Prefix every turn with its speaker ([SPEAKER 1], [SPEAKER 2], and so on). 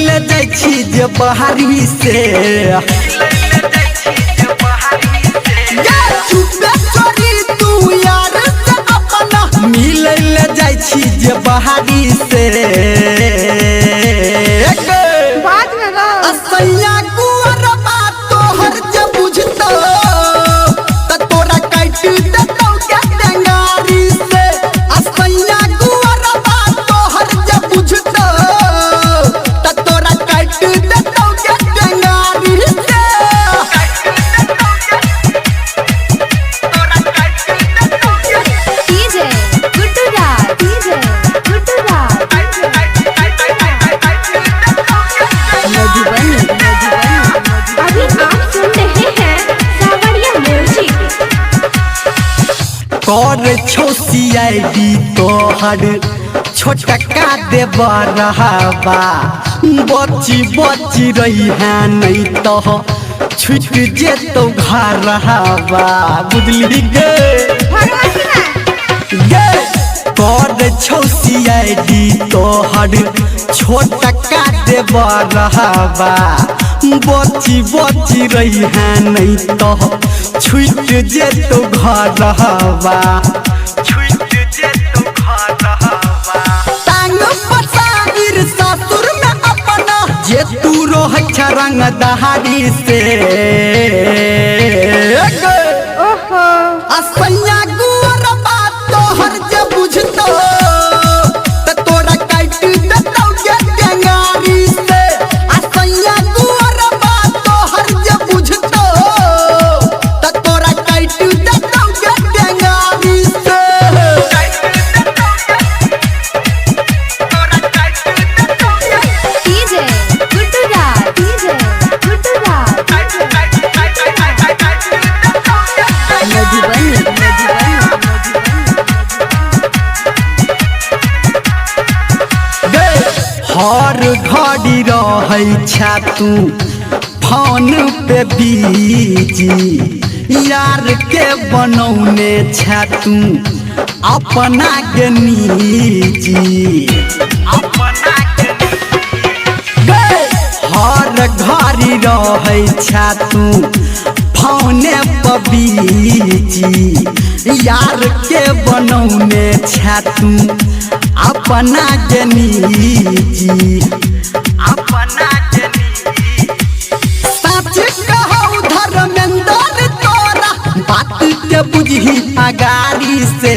[SPEAKER 1] ले जाई छी जे बहारी से मिले ले जाई छी जे बहारी से असैया कुंवर बात तोहर जे बुझतो त तोरा काट देतौ के टेंगारी से असैया कुंवर बात तोहर जे बुझतो त तोरा काट देतौ के टेंगारी से
[SPEAKER 2] डीजे गुड्डू राज मधुबनी अभी आप सुन रहे हैं सावरिया म्यूजिक।
[SPEAKER 1] कर छो सीआईडी तोहर छोटका देव रहबा बची बची रही है नहीं तो छुट जेतो घर रहबा बुझली गे कर छो सीआईडी तोहर छोटका देव रहबा बची बची रही है नहीं तो छुट जेतो घर रहबा टांग पसार ससुर में अपना जे तू रोह रंग दहाड़ी से असैया गुवर बात तोहर जे बुझतो त तोरा काट देतौ के टेंगारी से असैया गुवर बात तोहर जे बुझतो त तोरा काट देतौ के टेंगारी से
[SPEAKER 2] डीजे गुड्डू राज मधुबनी
[SPEAKER 1] हर घड़ी रहै छा तू फोन पे बीजी यार के बनौने छा तू अपना के निजी हर घड़ी रहै छा तू फोने पे बीजी यार के बनौने छा तू अपना के निजी सच कहौ धर्मेंद्र तोरा बात के बुझही अगारी से